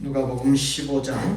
누가복음 15장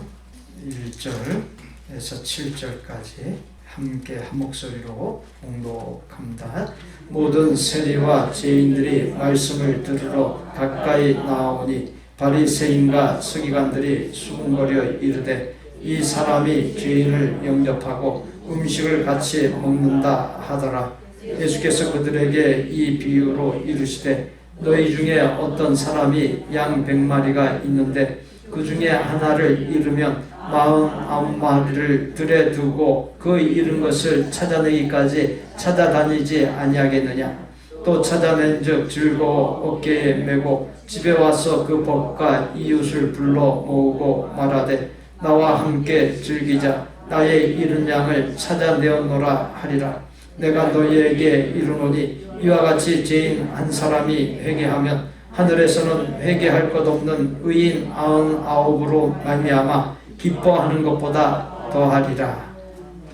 1절에서 7절까지 함께 한 목소리로 봉독합니다. 모든 세리와 죄인들이 말씀을 들으러 가까이 나오니 바리새인과 서기관들이 수군거려 이르되 이 사람이 죄인을 영접하고 음식을 같이 먹는다 하더라. 예수께서 그들에게 이 비유로 이르시되 너희 중에 어떤 사람이 양 100마리가 있는데 그 중에 하나를 잃으면 99마리를 들에 두고 그 잃은 것을 찾아내기까지 찾아다니지 아니하겠느냐. 또 찾아낸즉 즐거워 어깨에 메고 집에 와서 그 법과 이웃을 불러 모으고 말하되 나와 함께 즐기자. 나의 잃은 양을 찾아내었노라 하리라. 내가 너희에게 이르노니 이와 같이 죄인 한 사람이 회개하면 하늘에서는 회개할 것 없는 의인 99으로 말미암아 기뻐하는 것보다 더하리라.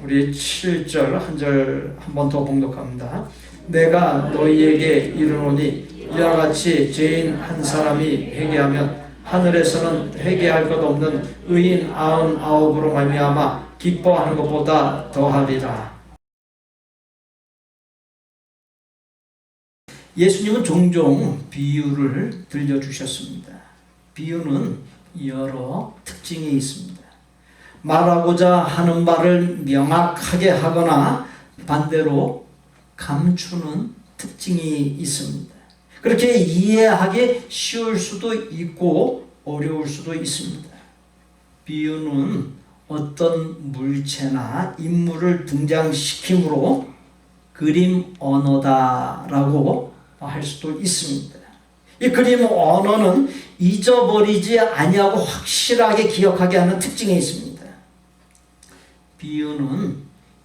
우리 7절 한 절 한 번 더 봉독합니다. 내가 너희에게 이르노니 이와 같이 죄인 한 사람이 회개하면 하늘에서는 회개할 것 없는 의인 99으로 말미암아 기뻐하는 것보다 더하리라. 예수님은 종종 비유를 들려주셨습니다. 비유는 여러 특징이 있습니다. 말하고자 하는 말을 명확하게 하거나 반대로 감추는 특징이 있습니다. 그렇게 이해하기 쉬울 수도 있고 어려울 수도 있습니다. 비유는 어떤 물체나 인물을 등장시킴으로 그림 언어다라고 할 수도 있습니다. 이 그림 언어는 잊어버리지 아니하고 확실하게 기억하게 하는 특징이 있습니다. 비유는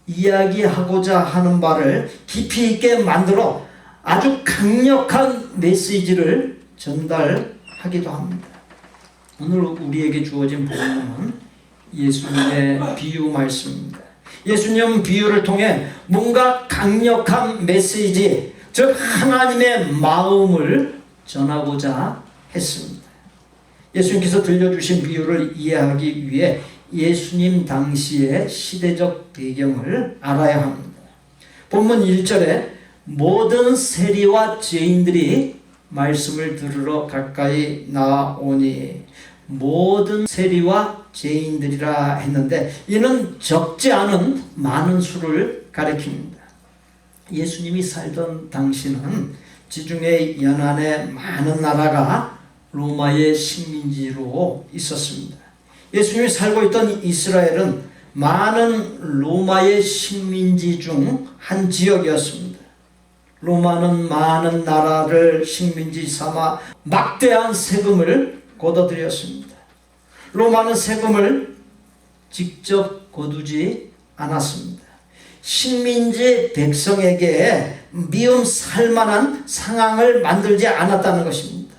이야기하고자 하는 말을 깊이 있게 만들어 아주 강력한 메시지를 전달하기도 합니다. 오늘 우리에게 주어진 본문은 예수님의 비유 말씀입니다. 예수님 비유를 통해 뭔가 강력한 메시지, 즉 하나님의 마음을 전하고자 했습니다. 예수님께서 들려주신 비유를 이해하기 위해 예수님 당시의 시대적 배경을 알아야 합니다. 본문 1절에 모든 세리와 죄인들이 말씀을 들으러 가까이 나오니 모든 세리와 죄인들이라 했는데 이는 적지 않은 많은 수를 가리킵니다. 예수님이 살던 당시는 지중해 연안에 많은 나라가 로마의 식민지로 있었습니다. 예수님이 살고 있던 이스라엘은 많은 로마의 식민지 중 한 지역이었습니다. 로마는 많은 나라를 식민지 삼아 막대한 세금을 걷어들였습니다. 로마는 세금을 직접 거두지 않았습니다. 식민지 백성에게 미움 살만한 상황을 만들지 않았다는 것입니다.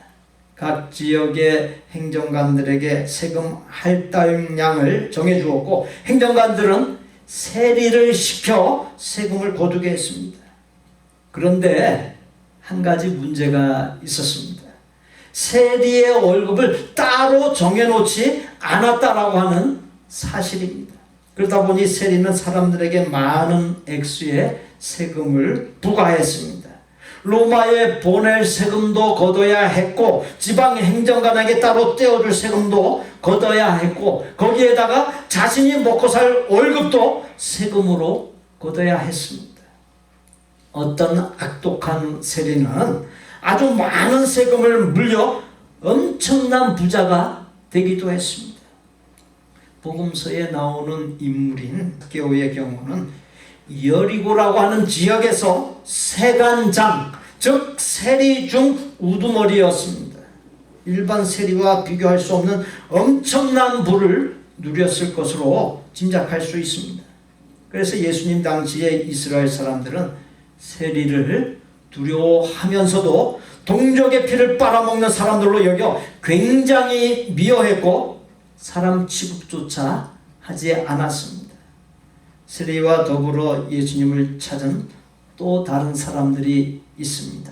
각 지역의 행정관들에게 세금 할당량을 정해주었고 행정관들은 세리를 시켜 세금을 거두게 했습니다. 그런데 한 가지 문제가 있었습니다. 세리의 월급을 따로 정해놓지 않았다라고 하는 사실입니다. 그러다 보니 세리는 사람들에게 많은 액수의 세금을 부과했습니다. 로마에 보낼 세금도 걷어야 했고 지방 행정관에게 따로 떼어줄 세금도 걷어야 했고 거기에다가 자신이 먹고 살 월급도 세금으로 걷어야 했습니다. 어떤 악독한 세리는 아주 많은 세금을 물려 엄청난 부자가 되기도 했습니다. 복음서에 나오는 인물인 스게오의 경우는 여리고라고 하는 지역에서 세관장, 즉 세리 중 우두머리였습니다. 일반 세리와 비교할 수 없는 엄청난 부를 누렸을 것으로 짐작할 수 있습니다. 그래서 예수님 당시에 이스라엘 사람들은 세리를 두려워하면서도 동족의 피를 빨아먹는 사람들로 여겨 굉장히 미워했고 사람 취급조차 하지 않았습니다. 세리와 더불어 예수님을 찾은 또 다른 사람들이 있습니다.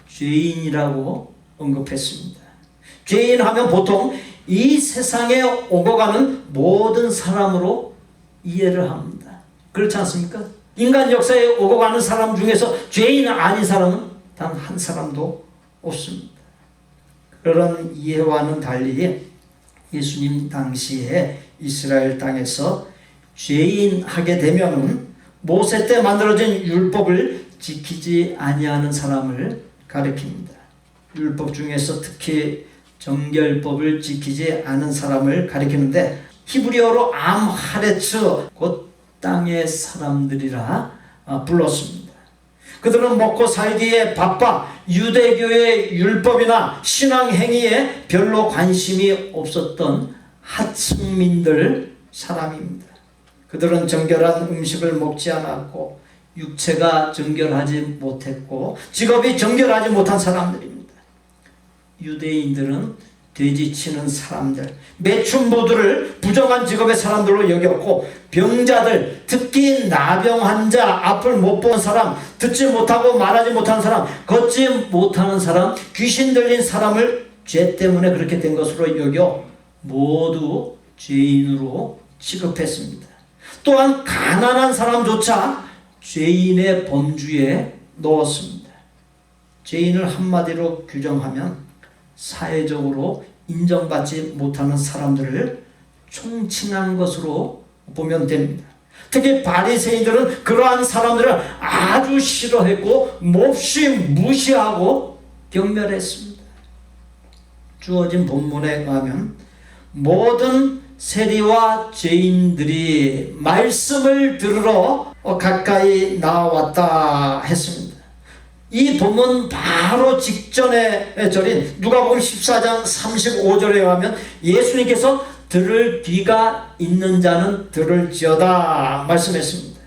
죄인이라고 언급했습니다. 죄인 하면 보통 이 세상에 오고 가는 모든 사람으로 이해를 합니다. 그렇지 않습니까? 인간 역사에 오고 가는 사람 중에서 죄인 아닌 사람은 단 한 사람도 없습니다. 그런 이해와는 달리 예수님 당시에 이스라엘 땅에서 죄인하게 되면은 모세 때 만들어진 율법을 지키지 아니하는 사람을 가리킵니다. 율법 중에서 특히 정결법을 지키지 않은 사람을 가리키는데 히브리어로 암하레츠 곧 땅의 사람들이라 불렀습니다. 그들은 먹고 살기에 바빠 유대교의 율법이나 신앙 행위에 별로 관심이 없었던 하층민들 사람입니다. 그들은 정결한 음식을 먹지 않았고 육체가 정결하지 못했고 직업이 정결하지 못한 사람들입니다. 유대인들은 돼지치는 사람들, 매춘부들을 부정한 직업의 사람들로 여겼고 병자들, 특히 나병 환자, 앞을 못 본 사람, 듣지 못하고 말하지 못하는 사람, 걷지 못하는 사람, 귀신 들린 사람을 죄 때문에 그렇게 된 것으로 여겨 모두 죄인으로 취급했습니다. 또한 가난한 사람조차 죄인의 범주에 넣었습니다. 죄인을 한마디로 규정하면 사회적으로 인정받지 못하는 사람들을 총칭한 것으로 보면 됩니다. 특히 바리새인들은 그러한 사람들을 아주 싫어했고 몹시 무시하고 경멸했습니다. 주어진 본문에 가면 모든 세리와 죄인들이 말씀을 들으러 가까이 나왔다 했습니다. 이 본문 바로 직전의 절인 누가복음 14장 35절에 가면 예수님께서 들을 귀가 있는 자는 들을지어다 말씀했습니다.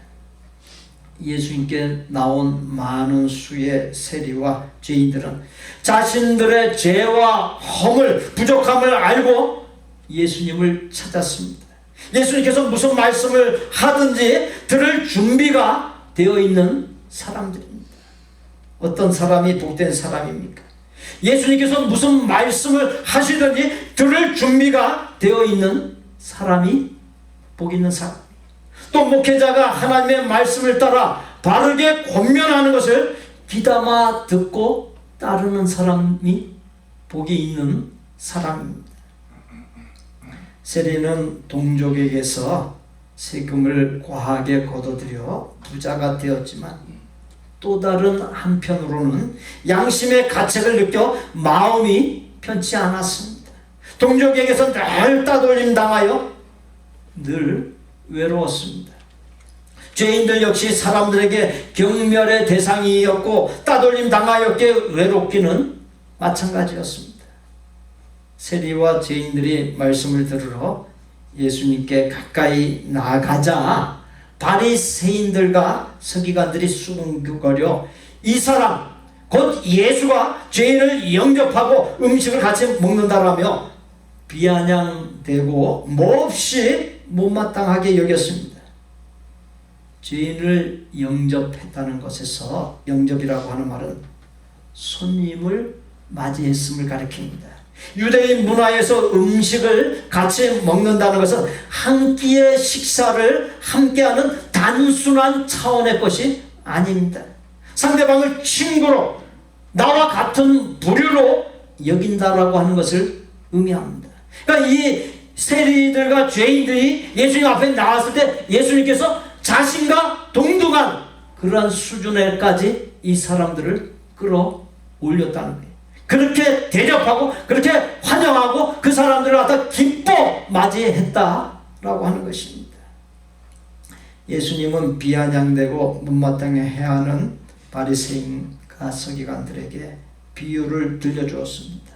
예수님께 나온 많은 수의 세리와 죄인들은 자신들의 죄와 허물, 부족함을 알고 예수님을 찾았습니다. 예수님께서 무슨 말씀을 하든지 들을 준비가 되어 있는 사람들입니다. 어떤 사람이 복된 사람입니까? 예수님께서 무슨 말씀을 하시든지 들을 준비가 되어 있는 사람이 복 있는 사람. 또 목회자가 하나님의 말씀을 따라 바르게 권면하는 것을 귀담아 듣고 따르는 사람이 복이 있는 사람입니다. 세리는 동족에게서 세금을 과하게 걷어들여 부자가 되었지만 또 다른 한편으로는 양심의 가책을 느껴 마음이 편치 않았습니다. 동족에게서 늘 따돌림 당하여 늘 외로웠습니다. 죄인들 역시 사람들에게 경멸의 대상이었고 따돌림 당하였기에 외롭기는 마찬가지였습니다. 세리와 죄인들이 말씀을 들으러 예수님께 가까이 나아가자 바리새인들과 서기관들이 수군거려 이 사람 곧 예수가 죄인을 영접하고 음식을 같이 먹는다라며 비아냥대고 몹시 못마땅하게 여겼습니다. 죄인을 영접했다는 것에서 영접이라고 하는 말은 손님을 맞이했음을 가리킵니다. 유대인 문화에서 음식을 같이 먹는다는 것은 한 끼의 식사를 함께하는 단순한 차원의 것이 아닙니다. 상대방을 친구로 나와 같은 부류로 여긴다라고 하는 것을 의미합니다. 그러니까 이 세리들과 죄인들이 예수님 앞에 나왔을 때 예수님께서 자신과 동등한 그러한 수준에까지 이 사람들을 끌어올렸다는 거예요. 그렇게 대접하고 그렇게 환영하고 그 사람들을 갖다 기뻐 맞이했다라고 하는 것입니다. 예수님은 비아냥되고 못마땅해 해하는 바리새인과 서기관들에게 비유를 들려주었습니다.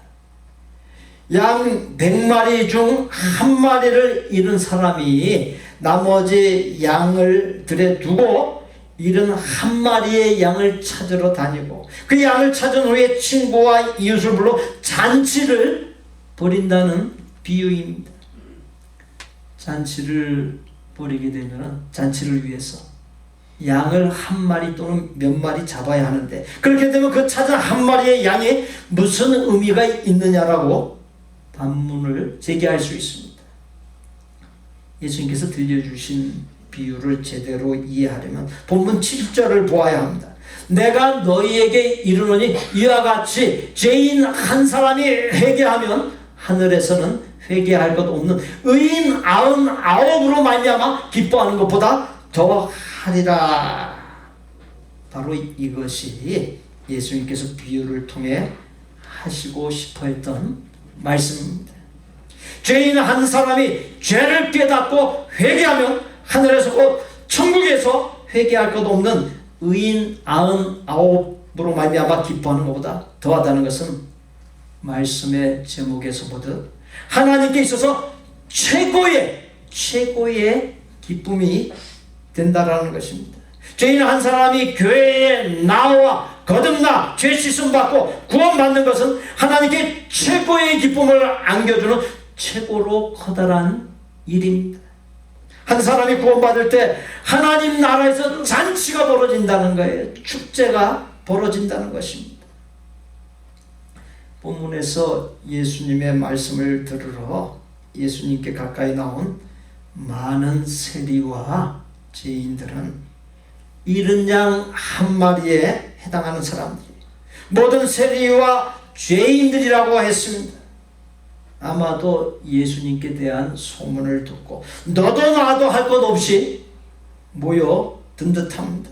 양 100마리 중 한 마리를 잃은 사람이 나머지 양을 들에 두고 잃은 한 마리의 양을 찾으러 다니고 그 양을 찾은 후에 친구와 이웃을 불러 잔치를 벌인다는 비유입니다. 잔치를 벌이게 되면 잔치를 위해서 양을 한 마리 또는 몇 마리 잡아야 하는데 그렇게 되면 그 찾은 한 마리의 양이 무슨 의미가 있느냐라고 반문을 제기할 수 있습니다. 예수님께서 들려주신 비유를 제대로 이해하려면 본문 7절을 보아야 합니다. 내가 너희에게 이르노니 이와 같이 죄인 한 사람이 회개하면 하늘에서는 회개할 것 없는 의인 99으로 말미암아 기뻐하는 것보다 더하리라. 바로 이것이 예수님께서 비유를 통해 하시고 싶어 했던 말씀입니다. 죄인 한 사람이 죄를 깨닫고 회개하면 하늘에서 곧 천국에서 회개할 것 없는 의인 99으로 말미암아 기뻐하는 것보다 더하다는 것은 말씀의 제목에서 보듯 하나님께 있어서 최고의 기쁨이 된다라는 것입니다. 죄인 한 사람이 교회에 나와 거듭나 죄 씻음 받고 구원받는 것은 하나님께 최고의 기쁨을 안겨주는 최고로 커다란 일입니다. 한 사람이 구원받을 때 하나님 나라에서 잔치가 벌어진다는 거예요. 축제가 벌어진다는 것입니다. 본문에서 예수님의 말씀을 들으러 예수님께 가까이 나온 많은 세리와 죄인들은 잃은 양 한 마리에 해당하는 사람들이 모든 세리와 죄인들이라고 했습니다. 아마도 예수님께 대한 소문을 듣고 너도 나도 할 것 없이 모여 든 듯합니다.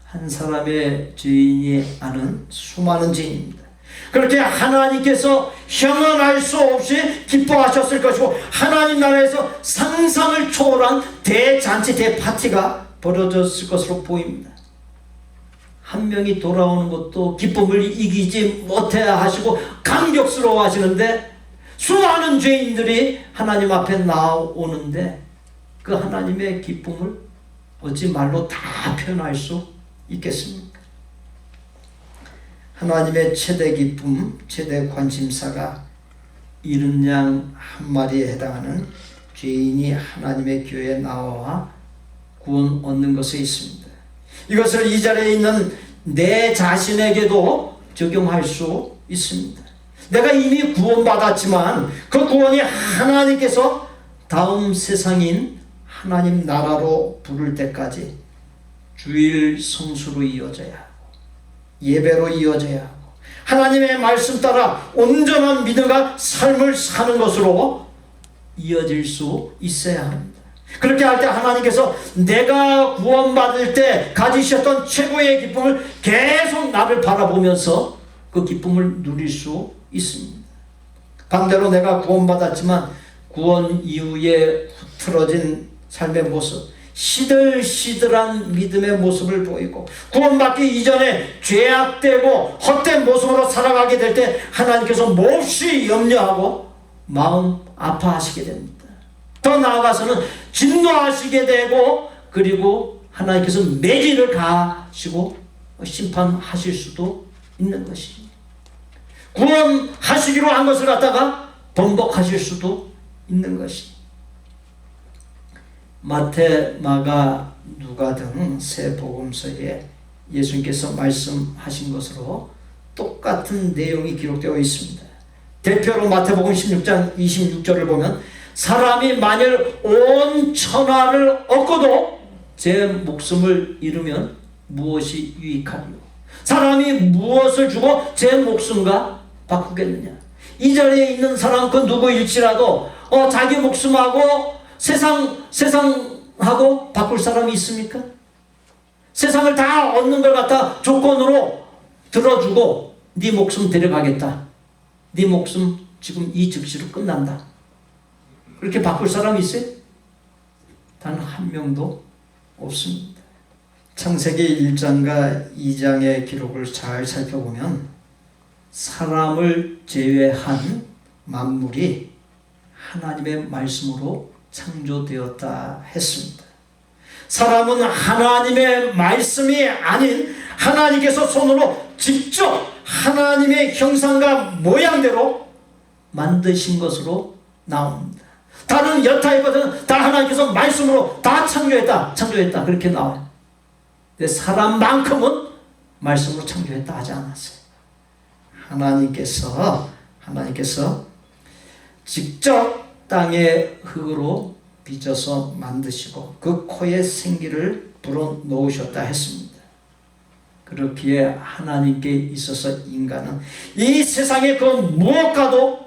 한 사람의 죄인이 아는 수많은 죄인입니다. 그렇게 하나님께서 형언할 수 없이 기뻐하셨을 것이고 하나님 나라에서 상상을 초월한 대잔치 대파티가 벌어졌을 것으로 보입니다. 한 명이 돌아오는 것도 기쁨을 이기지 못해 하시고 감격스러워 하시는데 수많은 죄인들이 하나님 앞에 나오는데 그 하나님의 기쁨을 어찌 말로 다 표현할 수 있겠습니까? 하나님의 최대 기쁨, 최대 관심사가 잃은 양 한 마리에 해당하는 죄인이 하나님의 교회에 나와 구원 얻는 것에 있습니다. 이것을 이 자리에 있는 내 자신에게도 적용할 수 있습니다. 내가 이미 구원받았지만 그 구원이 하나님께서 다음 세상인 하나님 나라로 부를 때까지 주일 성수로 이어져야 하고 예배로 이어져야 하고 하나님의 말씀 따라 온전한 믿음과 삶을 사는 것으로 이어질 수 있어야 합니다. 그렇게 할 때 하나님께서 내가 구원받을 때 가지셨던 최고의 기쁨을 계속 나를 바라보면서 그 기쁨을 누릴 수 있습니다. 반대로 내가 구원받았지만 구원 이후에 흐트러진 삶의 모습, 시들시들한 믿음의 모습을 보이고 구원받기 이전에 죄악되고 헛된 모습으로 살아가게 될 때 하나님께서 몹시 염려하고 마음 아파하시게 됩니다. 더 나아가서는 진노하시게 되고 그리고 하나님께서 매질을 가하시고 심판하실 수도 있는 것입니다. 구원하시기로 한 것을 갖다가 번복하실 수도 있는 것입니다. 마태, 마가, 누가 등 세 복음서에 예수님께서 말씀하신 것으로 똑같은 내용이 기록되어 있습니다. 대표로 마태복음 16장 26절을 보면 사람이 만일 온 천하를 얻고도 제 목숨을 잃으면 무엇이 유익하리요? 사람이 무엇을 주고 제 목숨과 바꾸겠느냐? 이 자리에 있는 사람 그 누구일지라도 자기 목숨하고 세상하고 바꿀 사람이 있습니까? 세상을 다 얻는 걸 갖다 조건으로 들어주고 네 목숨 데려가겠다. 네 목숨 지금 이 즉시로 끝난다. 그렇게 바꿀 사람이 있어요? 단 한 명도 없습니다. 창세기 1장과 2장의 기록을 잘 살펴보면 사람을 제외한 만물이 하나님의 말씀으로 창조되었다 했습니다. 사람은 하나님의 말씀이 아닌 하나님께서 손으로 직접 하나님의 형상과 모양대로 만드신 것으로 나옵니다. 다른 여타이거든 다 하나님께서 말씀으로 다 창조했다 그렇게 나와요. 근데 사람만큼은 말씀으로 창조했다 하지 않았어요. 하나님께서 직접 땅의 흙으로 빚어서 만드시고 그 코에 생기를 불어넣으셨다 했습니다. 그렇기에 하나님께 있어서 인간은 이 세상의 그 무엇과도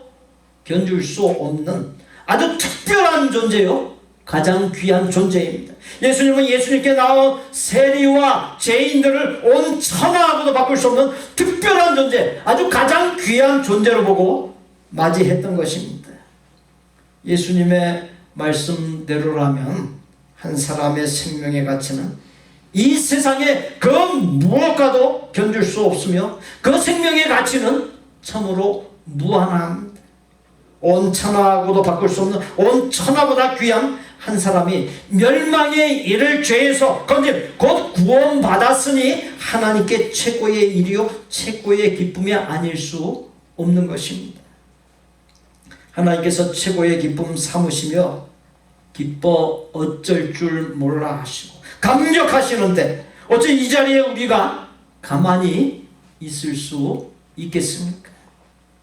견줄 수 없는 아주 특별한 존재요, 가장 귀한 존재입니다. 예수님은 예수님께 나온 세리와 죄인들을 온 천하하고도 바꿀 수 없는 특별한 존재, 아주 가장 귀한 존재로 보고 맞이했던 것입니다. 예수님의 말씀대로라면 한 사람의 생명의 가치는 이 세상에 그 무엇과도 견줄 수 없으며 그 생명의 가치는 참으로 무한합니다. 온 천하하고도 바꿀 수 없는 온 천하보다 귀한 한 사람이 멸망에 이를 죄에서 건진 곧 구원받았으니 하나님께 최고의 일이요 최고의 기쁨이 아닐 수 없는 것입니다. 하나님께서 최고의 기쁨 삼으시며 기뻐 어쩔 줄 몰라 하시고 감격하시는데 어째 이 자리에 우리가 가만히 있을 수 있겠습니까?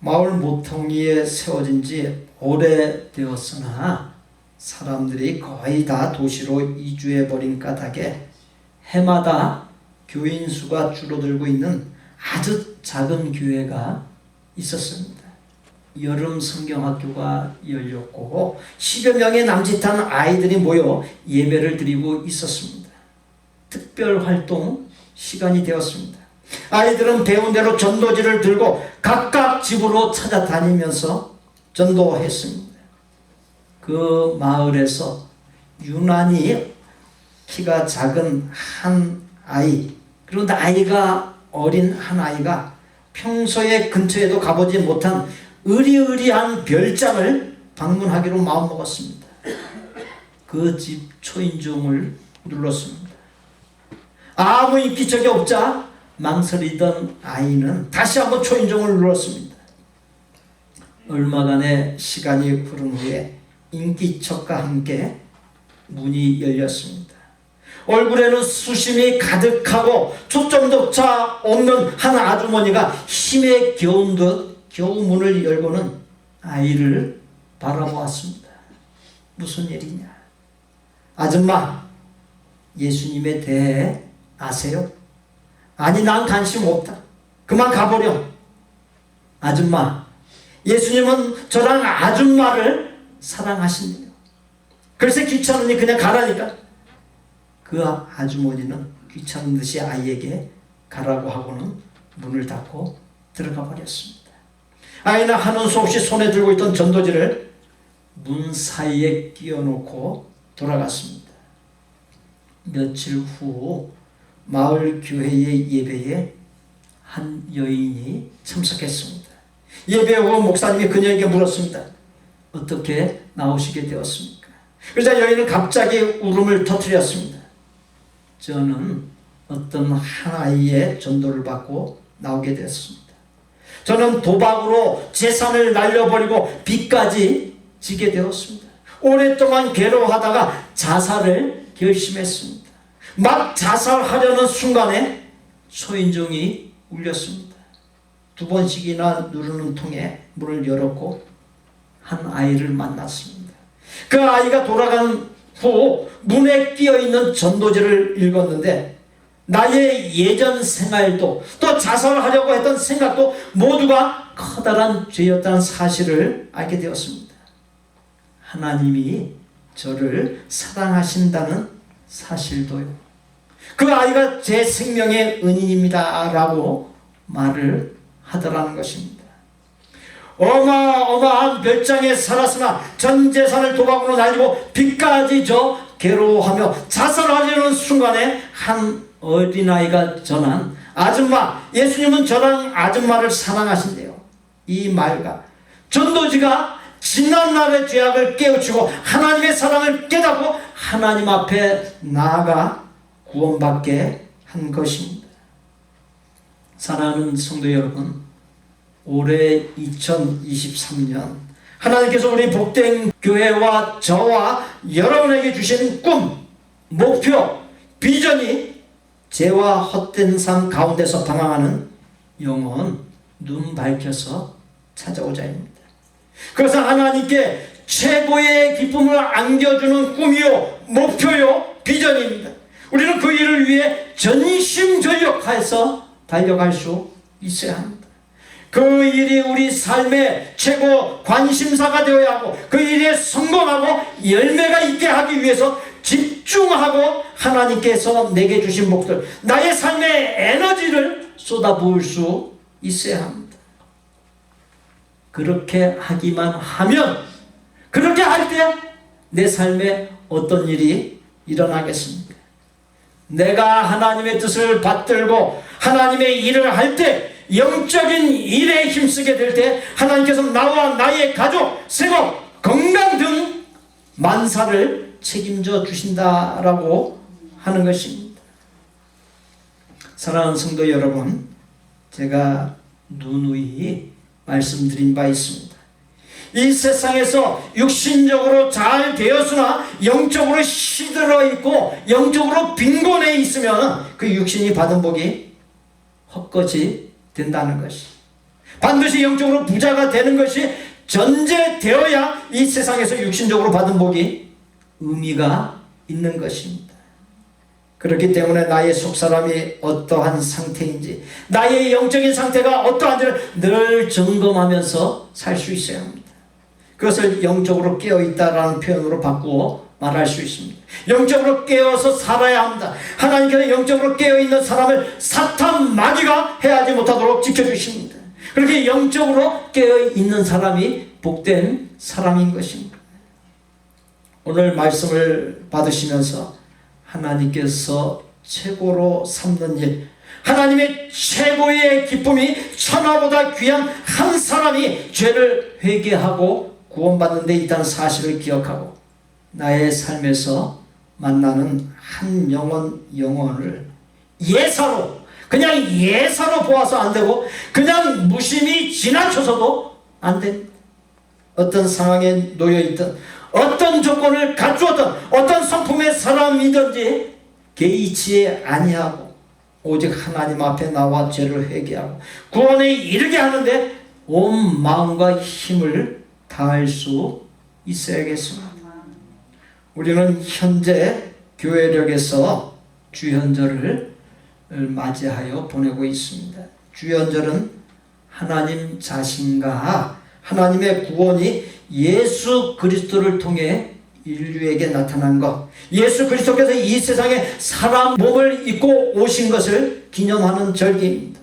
마을 모퉁이에 세워진 지 오래되었으나 사람들이 거의 다 도시로 이주해버린 까닭에 해마다 교인 수가 줄어들고 있는 아주 작은 교회가 있었습니다. 여름 성경학교가 열렸고 10여 명의 남짓한 아이들이 모여 예배를 드리고 있었습니다. 특별 활동 시간이 되었습니다. 아이들은 배운 대로 전도지를 들고 각각 집으로 찾아다니면서 전도했습니다. 그 마을에서 유난히 키가 작은 한 아이, 그런데 아이가 어린 한 아이가 평소에 근처에도 가보지 못한 의리의리한 별장을 방문하기로 마음먹었습니다. 그 집 초인종을 눌렀습니다. 아무 인기척이 없자 망설이던 아이는 다시 한번 초인종을 눌렀습니다. 얼마간의 시간이 흐른 후에 인기척과 함께 문이 열렸습니다. 얼굴에는 수심이 가득하고 초점조차 없는 한 아주머니가 힘에 겨운 듯 겨우 문을 열고는 아이를 바라보았습니다. 무슨 일이냐? 아줌마, 예수님에 대해 아세요? 아니, 난 관심 없다. 그만 가버려. 아줌마, 예수님은 저랑 아줌마를 사랑하신대요. 글쎄 귀찮으니 그냥 가라니까. 그 아주머니는 귀찮은 듯이 아이에게 가라고 하고는 문을 닫고 들어가 버렸습니다. 아이는 하는 수 없이 손에 들고 있던 전도지를 문 사이에 끼워놓고 돌아갔습니다. 며칠 후 마을 교회의 예배에 한 여인이 참석했습니다. 예배 후 목사님이 그녀에게 물었습니다. 어떻게 나오시게 되었습니까? 그러자 여인은 갑자기 울음을 터뜨렸습니다. 저는 어떤 한 아이의 전도를 받고 나오게 되었습니다. 저는 도박으로 재산을 날려버리고 빚까지 지게 되었습니다. 오랫동안 괴로워하다가 자살을 결심했습니다. 막 자살하려는 순간에 초인종이 울렸습니다. 2번씩이나 누르는 통에 문을 열었고 한 아이를 만났습니다. 그 아이가 돌아간 후 문에 끼어있는 전도지를 읽었는데 나의 예전 생활도 또 자살하려고 했던 생각도 모두가 커다란 죄였다는 사실을 알게 되었습니다. 하나님이 저를 사랑하신다는 사실도요. 그 아이가 제 생명의 은인입니다 라고 말을 하더라는 것입니다. 어마어마한 별장에 살았으나 전 재산을 도박으로 날리고 빚까지 져 괴로워하며 자살하려는 순간에 한 어린아이가 전한 아줌마, 예수님은 저랑 아줌마를 사랑하신대요. 이 말과 전도지가 지난날의 죄악을 깨우치고 하나님의 사랑을 깨닫고 하나님 앞에 나아가 구원받게 한 것입니다. 사랑하는 성도 여러분, 올해 2023년 하나님께서 우리 복된 교회와 저와 여러분에게 주신 꿈, 목표, 비전이 죄와 헛된 삶 가운데서 방황하는 영혼 눈 밝혀서 찾아오자입니다. 그것은 하나님께 최고의 기쁨을 안겨주는 꿈이요, 목표요, 비전입니다. 우리는 그 일을 위해 전심전력해서 달려갈 수 있어야 합니다. 그 일이 우리 삶의 최고 관심사가 되어야 하고, 그 일에 성공하고 열매가 있게 하기 위해서 집중하고 하나님께서 내게 주신 목들, 나의 삶의 에너지를 쏟아부을 수 있어야 합니다. 그렇게 하기만 하면, 그렇게 할 때 내 삶에 어떤 일이 일어나겠습니까? 내가 하나님의 뜻을 받들고 하나님의 일을 할 때, 영적인 일에 힘쓰게 될 때 하나님께서 나와 나의 가족, 생업, 건강 등 만사를 책임져 주신다라고 하는 것입니다. 사랑하는 성도 여러분, 제가 누누이 말씀드린 바 있습니다. 이 세상에서 육신적으로 잘 되었으나 영적으로 시들어 있고 영적으로 빈곤해 있으면 그 육신이 받은 복이 헛것이 된다는 것이, 반드시 영적으로 부자가 되는 것이 전제되어야 이 세상에서 육신적으로 받은 복이 의미가 있는 것입니다. 그렇기 때문에 나의 속사람이 어떠한 상태인지, 나의 영적인 상태가 어떠한지를 늘 점검하면서 살 수 있어야 합니다. 그것을 영적으로 깨어있다라는 표현으로 바꾸어 말할 수 있습니다. 영적으로 깨어서 살아야 합니다. 하나님께서 영적으로 깨어있는 사람을 사탄 마귀가 해하지 못하도록 지켜주십니다. 그렇게 영적으로 깨어있는 사람이 복된 사람인 것입니다. 오늘 말씀을 받으시면서 하나님께서 최고로 삼는 일, 하나님의 최고의 기쁨이 천하보다 귀한 한 사람이 죄를 회개하고 구원받는 데 있다는 사실을 기억하고, 나의 삶에서 만나는 한 영혼을 예사로, 그냥 예사로 보아서 안 되고 그냥 무심히 지나쳐서도 안 됩니다. 어떤 상황에 놓여있든 어떤 조건을 갖추었든 어떤 성품의 사람이든지 개의치 아니하고 오직 하나님 앞에 나와 죄를 회개하고 구원에 이르게 하는데 온 마음과 힘을 다할 수 있어야겠습니다. 우리는 현재 교회력에서 주현절을 맞이하여 보내고 있습니다. 주현절은 하나님 자신과 하나님의 구원이 예수 그리스도를 통해 인류에게 나타난 것, 예수 그리스도께서 이 세상에 사람 몸을 입고 오신 것을 기념하는 절기입니다.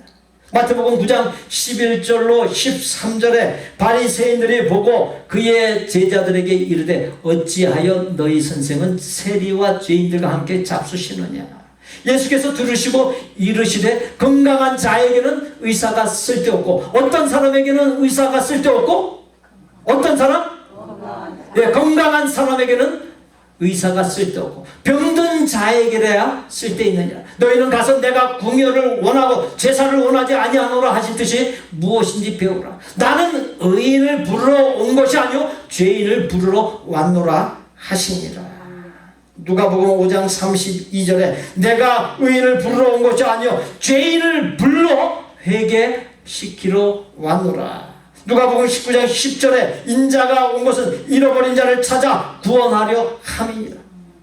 마태복음 9장 11절로 13절에 바리새인들이 보고 그의 제자들에게 이르되 어찌하여 너희 선생은 세리와 죄인들과 함께 잡수시느냐. 예수께서 들으시고 이르시되 건강한 자에게는 의사가 쓸데없고 어떤 사람에게는 의사가 쓸데없고 어떤 사람? 건강한 사람에게는 의사가 쓸데없고 병든 자에게야 쓸데있느냐. 너희는 가서 내가 궁혈을 원하고 제사를 원하지 아니하노라 하신 뜻이 무엇인지 배우라. 나는 의인을 부르러 온 것이 아니요 죄인을 부르러 왔노라 하시니라. 누가복음 5장 32절에 내가 의인을 부르러 온 것이 아니요 죄인을 불러 회개시키러 왔노라. 누가복음 19장 10절에 인자가 온 것은 잃어버린 자를 찾아 구원하려 함이니라.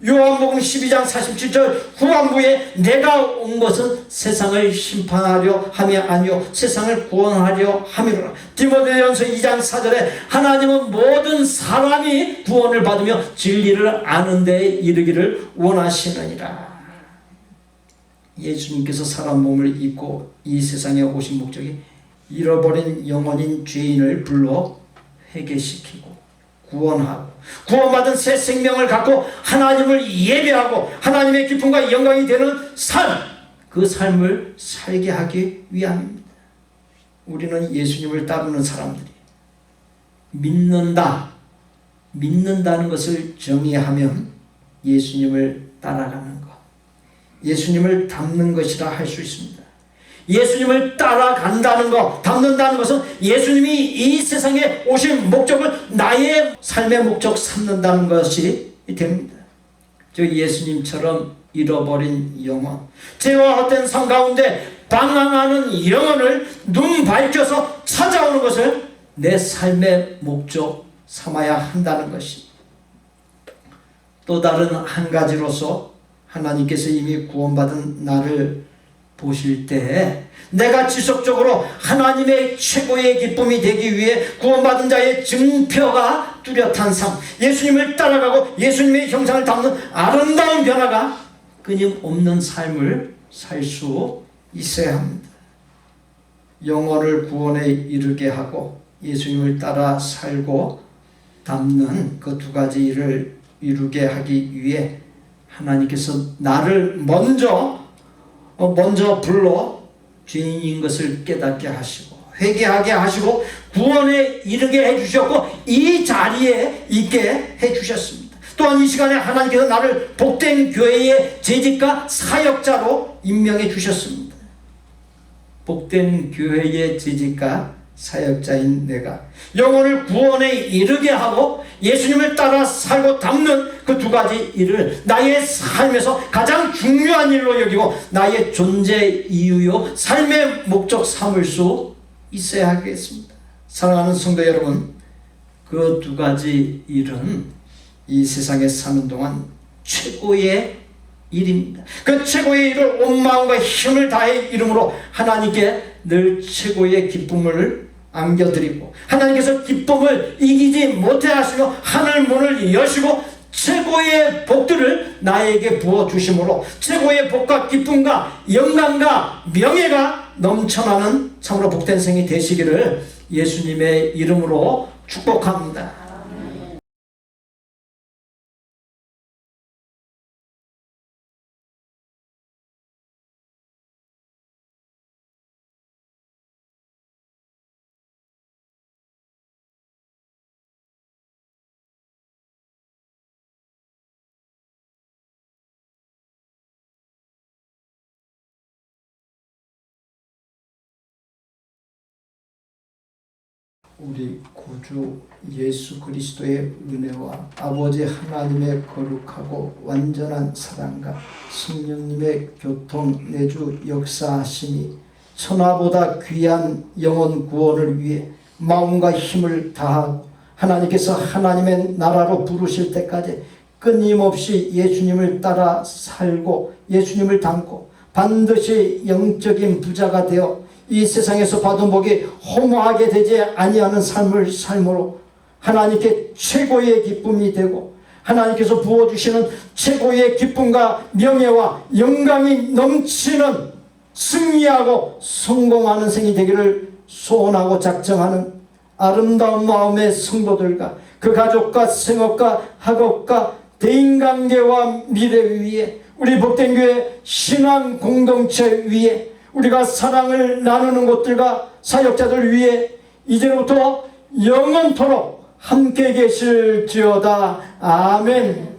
요한복음 12장 47절 후반부에 내가 온 것은 세상을 심판하려 함이 아니요 세상을 구원하려 함이로라. 디모데전서 2장 4절에 하나님은 모든 사람이 구원을 받으며 진리를 아는 데에 이르기를 원하시느니라. 예수님께서 사람 몸을 입고 이 세상에 오신 목적이 잃어버린 영혼인 죄인을 불러 회개시키고 구원하고 구원받은 새 생명을 갖고 하나님을 예배하고 하나님의 기쁨과 영광이 되는 삶, 그 삶을 살게 하기 위함입니다. 우리는 예수님을 따르는 사람들이 믿는다는 것을 정의하면 예수님을 따라가는 것, 예수님을 닮는 것이라 할 수 있습니다. 예수님을 따라간다는 것, 닮는다는 것은 예수님이 이 세상에 오신 목적을 나의 삶의 목적 삼는다는 것이 됩니다. 저 예수님처럼 잃어버린 영혼, 죄와 헛된 삶 가운데 방황하는 영혼을 눈 밝혀서 찾아오는 것을 내 삶의 목적 삼아야 한다는 것이. 또 다른 한 가지로서 하나님께서 이미 구원받은 나를 보실 때 내가 지속적으로 하나님의 최고의 기쁨이 되기 위해 구원받은 자의 증표가 뚜렷한 삶, 예수님을 따라가고 예수님의 형상을 담는 아름다운 변화가 끊임없는 삶을 살 수 있어야 합니다. 영혼을 구원에 이르게 하고 예수님을 따라 살고 담는 그 두 가지 일을 이루게 하기 위해 하나님께서 나를 먼저 불러 죄인인 것을 깨닫게 하시고 회개하게 하시고 구원에 이르게 해주셨고 이 자리에 있게 해주셨습니다. 또한 이 시간에 하나님께서 나를 복된 교회의 재직과 사역자로 임명해 주셨습니다. 복된 교회의 재직과 사역자인 내가 영혼을 구원에 이르게 하고 예수님을 따라 살고 담는 그 두 가지 일을 나의 삶에서 가장 중요한 일로 여기고 나의 존재 이유요 삶의 목적 삼을 수 있어야 하겠습니다. 사랑하는 성도 여러분, 그 두 가지 일은 이 세상에 사는 동안 최고의 일입니다. 그 최고의 일을 온 마음과 힘을 다해 이름으로 하나님께 늘 최고의 기쁨을 안겨드리고 하나님께서 기쁨을 이기지 못해 하시며 하늘 문을 여시고 최고의 복들을 나에게 부어주심으로 최고의 복과 기쁨과 영광과 명예가 넘쳐나는 참으로 복된 생이 되시기를 예수님의 이름으로 축복합니다. 우리 구주 예수 그리스도의 은혜와 아버지 하나님의 거룩하고 완전한 사랑과 성령님의 교통 내주 역사하심이 천하보다 귀한 영혼 구원을 위해 마음과 힘을 다하고 하나님께서 하나님의 나라로 부르실 때까지 끊임없이 예수님을 따라 살고 예수님을 닮고 반드시 영적인 부자가 되어 이 세상에서 받은 복이 허무하게 되지 아니하는 삶을 삶으로 하나님께 최고의 기쁨이 되고 하나님께서 부어주시는 최고의 기쁨과 명예와 영광이 넘치는 승리하고 성공하는 생이 되기를 소원하고 작정하는 아름다운 마음의 성도들과 그 가족과 생업과 학업과 대인관계와 미래 위에 우리 복된교회 신앙 공동체 위에 우리가 사랑을 나누는 곳들과 사역자들 위해 이제부터 영원토록 함께 계실지어다. 아멘.